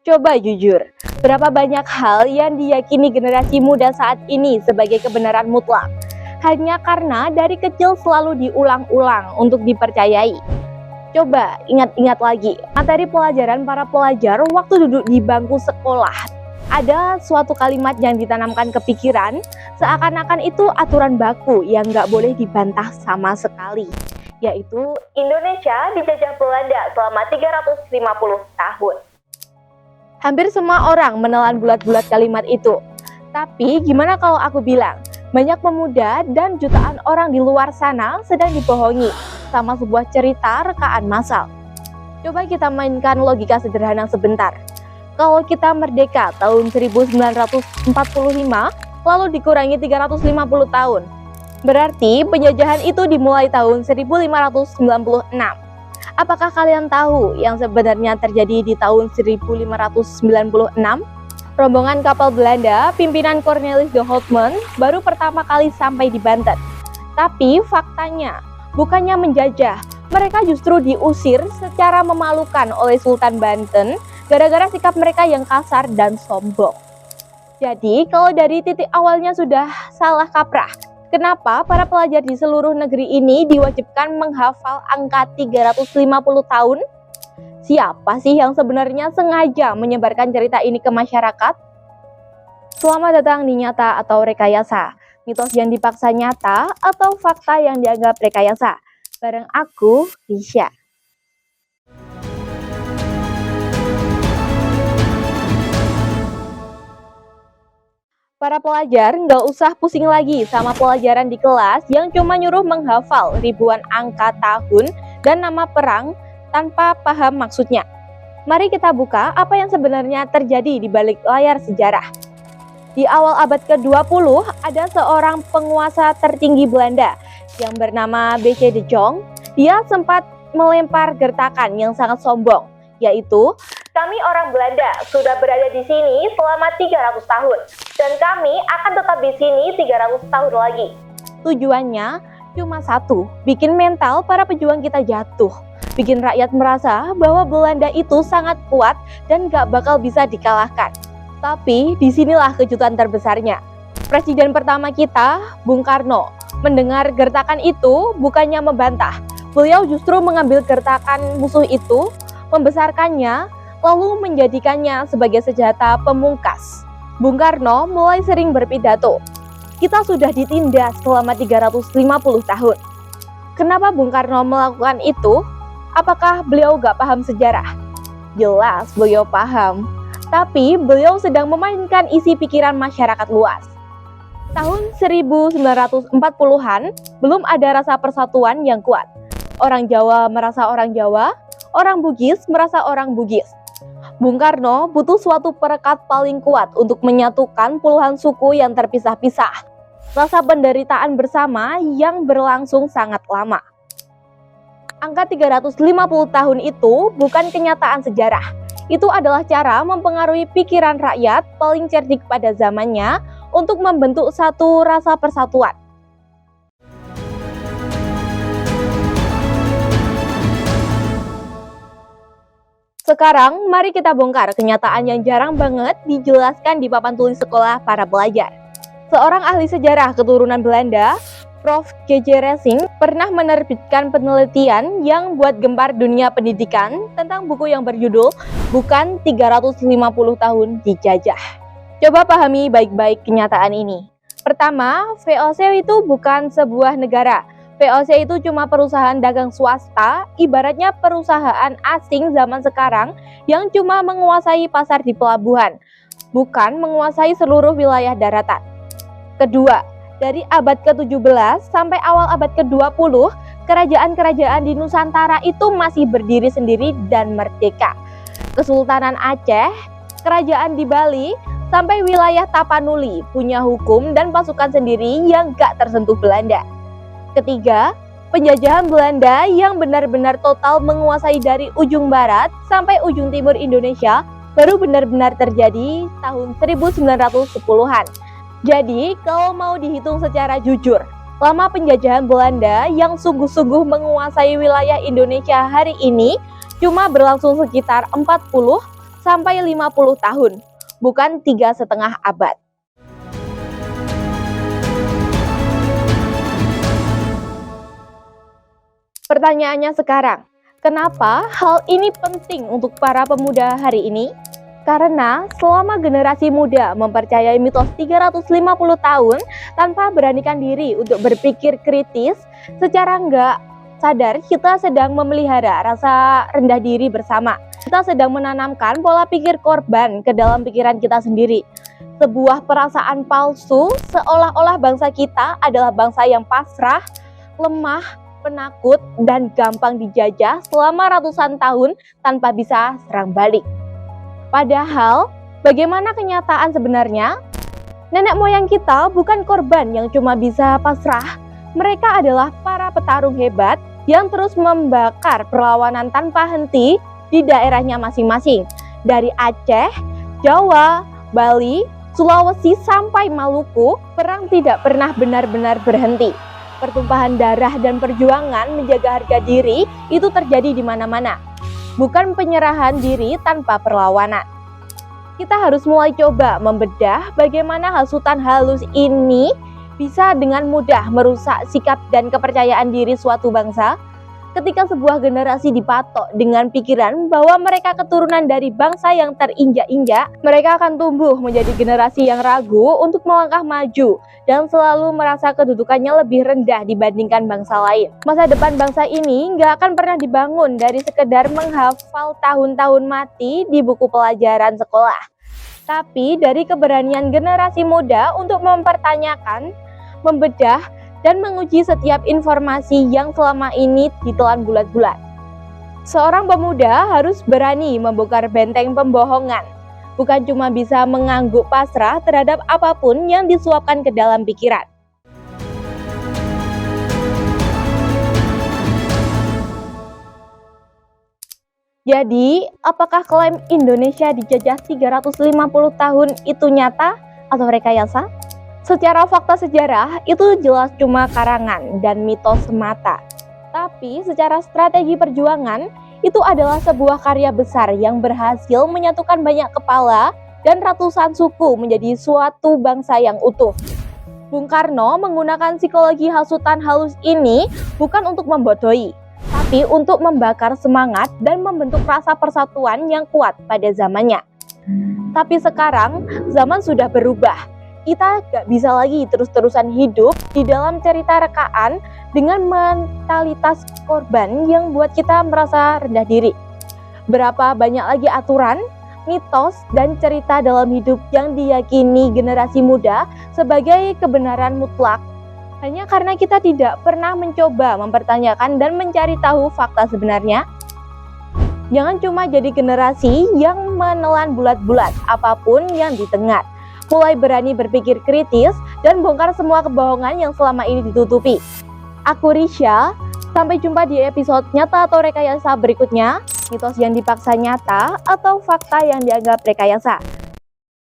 Coba jujur, berapa banyak hal yang diyakini generasi muda saat ini sebagai kebenaran mutlak? Hanya karena dari kecil selalu diulang-ulang untuk dipercayai. Coba ingat-ingat lagi, materi pelajaran para pelajar waktu duduk di bangku sekolah. Ada suatu kalimat yang ditanamkan ke pikiran, seakan-akan itu aturan baku yang nggak boleh dibantah sama sekali. Yaitu Indonesia dijajah Belanda selama 350 tahun. Hampir semua orang menelan bulat-bulat kalimat itu. Tapi gimana kalau aku bilang, banyak pemuda dan jutaan orang di luar sana sedang dibohongi sama sebuah cerita rekaan massal. Coba kita mainkan logika sederhana sebentar. Kalau kita merdeka tahun 1945, lalu dikurangi 350 tahun, berarti penjajahan itu dimulai tahun 1596. Apakah kalian tahu yang sebenarnya terjadi di tahun 1596? Rombongan kapal Belanda pimpinan Cornelis de Houtman baru pertama kali sampai di Banten. Tapi faktanya, bukannya menjajah, mereka justru diusir secara memalukan oleh Sultan Banten gara-gara sikap mereka yang kasar dan sombong. Jadi, kalau dari titik awalnya sudah salah kaprah, kenapa para pelajar di seluruh negeri ini diwajibkan menghafal angka 350 tahun? Siapa sih yang sebenarnya sengaja menyebarkan cerita ini ke masyarakat? Selamat datang di Nyata atau Rekayasa, mitos yang dipaksa nyata atau fakta yang dianggap rekayasa. Bareng aku, Risha. Para pelajar nggak usah pusing lagi sama pelajaran di kelas yang cuma nyuruh menghafal ribuan angka tahun dan nama perang tanpa paham maksudnya. Mari kita buka apa yang sebenarnya terjadi di balik layar sejarah. Di awal abad ke-20 ada seorang penguasa tertinggi Belanda yang bernama B.C. de Jong. Dia sempat melempar gertakan yang sangat sombong, yaitu, "Kami orang Belanda sudah berada di sini selama 300 tahun dan kami akan tetap di sini 300 tahun lagi." Tujuannya cuma satu, bikin mental para pejuang kita jatuh. Bikin rakyat merasa bahwa Belanda itu sangat kuat dan gak bakal bisa dikalahkan. Tapi disinilah kejutan terbesarnya. Presiden pertama kita, Bung Karno, mendengar gertakan itu bukannya membantah. Beliau justru mengambil gertakan musuh itu, membesarkannya, lalu menjadikannya sebagai senjata pemungkas. Bung Karno mulai sering berpidato. Kita sudah ditindas selama 350 tahun. Kenapa Bung Karno melakukan itu? Apakah beliau gak paham sejarah? Jelas beliau paham, tapi beliau sedang memainkan isi pikiran masyarakat luas. Tahun 1940-an, belum ada rasa persatuan yang kuat. Orang Jawa merasa orang Jawa, orang Bugis merasa orang Bugis. Bung Karno butuh suatu perekat paling kuat untuk menyatukan puluhan suku yang terpisah-pisah. Rasa penderitaan bersama yang berlangsung sangat lama. Angka 350 tahun itu bukan kenyataan sejarah. Itu adalah cara mempengaruhi pikiran rakyat paling cerdik pada zamannya untuk membentuk satu rasa persatuan. Sekarang, mari kita bongkar kenyataan yang jarang banget dijelaskan di papan tulis sekolah para pelajar. Seorang ahli sejarah keturunan Belanda, Prof. J.J. Racing, pernah menerbitkan penelitian yang buat gempar dunia pendidikan tentang buku yang berjudul Bukan 350 tahun dijajah. Coba pahami baik-baik kenyataan ini. Pertama, VOC itu bukan sebuah negara. VOC itu cuma perusahaan dagang swasta, ibaratnya perusahaan asing zaman sekarang yang cuma menguasai pasar di pelabuhan, bukan menguasai seluruh wilayah daratan. Kedua, dari abad ke-17 sampai awal abad ke-20, kerajaan-kerajaan di Nusantara itu masih berdiri sendiri dan merdeka. Kesultanan Aceh, kerajaan di Bali, sampai wilayah Tapanuli punya hukum dan pasukan sendiri yang gak tersentuh Belanda. Ketiga, penjajahan Belanda yang benar-benar total menguasai dari ujung barat sampai ujung timur Indonesia baru benar-benar terjadi tahun 1910-an. Jadi, kalau mau dihitung secara jujur, lama penjajahan Belanda yang sungguh-sungguh menguasai wilayah Indonesia hari ini cuma berlangsung sekitar 40 sampai 50 tahun, bukan 3,5 abad. Pertanyaannya sekarang, kenapa hal ini penting untuk para pemuda hari ini? Karena selama generasi muda mempercayai mitos 350 tahun tanpa beranikan diri untuk berpikir kritis, secara nggak sadar kita sedang memelihara rasa rendah diri bersama. Kita sedang menanamkan pola pikir korban ke dalam pikiran kita sendiri. Sebuah perasaan palsu seolah-olah bangsa kita adalah bangsa yang pasrah, lemah, penakut, dan gampang dijajah selama ratusan tahun tanpa bisa serang balik. Padahal, bagaimana kenyataan sebenarnya? Nenek moyang kita bukan korban yang cuma bisa pasrah. Mereka adalah para petarung hebat yang terus membakar perlawanan tanpa henti di daerahnya masing-masing. Dari Aceh, Jawa, Bali, Sulawesi, sampai Maluku, perang tidak pernah benar-benar berhenti. Pertumpahan darah dan perjuangan menjaga harga diri itu terjadi di mana-mana. Bukan penyerahan diri tanpa perlawanan. Kita harus mulai coba membedah bagaimana hasutan halus ini bisa dengan mudah merusak sikap dan kepercayaan diri suatu bangsa. Ketika sebuah generasi dipatok dengan pikiran bahwa mereka keturunan dari bangsa yang terinjak-injak, mereka akan tumbuh menjadi generasi yang ragu untuk melangkah maju dan selalu merasa kedudukannya lebih rendah dibandingkan bangsa lain. Masa depan bangsa ini nggak akan pernah dibangun dari sekedar menghafal tahun-tahun mati di buku pelajaran sekolah, tapi dari keberanian generasi muda untuk mempertanyakan, membedah, dan menguji setiap informasi yang selama ini ditelan bulat-bulat. Seorang pemuda harus berani membongkar benteng pembohongan, bukan cuma bisa mengangguk pasrah terhadap apapun yang disuapkan ke dalam pikiran. Jadi, apakah klaim Indonesia dijajah 350 tahun itu nyata atau rekayasa? Secara fakta sejarah, itu jelas cuma karangan dan mitos semata. Tapi secara strategi perjuangan, itu adalah sebuah karya besar yang berhasil menyatukan banyak kepala dan ratusan suku menjadi suatu bangsa yang utuh. Bung Karno menggunakan psikologi hasutan halus ini bukan untuk membodohi, tapi untuk membakar semangat dan membentuk rasa persatuan yang kuat pada zamannya. Tapi sekarang, zaman sudah berubah. Kita gak bisa lagi terus-terusan hidup di dalam cerita rekaan dengan mentalitas korban yang buat kita merasa rendah diri. Berapa banyak lagi aturan, mitos, dan cerita dalam hidup yang diyakini generasi muda sebagai kebenaran mutlak, hanya karena kita tidak pernah mencoba mempertanyakan dan mencari tahu fakta sebenarnya. Jangan cuma jadi generasi yang menelan bulat-bulat apapun yang ditengat. Mulai berani berpikir kritis dan bongkar semua kebohongan yang selama ini ditutupi. Aku Risha, sampai jumpa di episode nyata atau rekayasa berikutnya, mitos yang dipaksa nyata atau fakta yang dianggap rekayasa.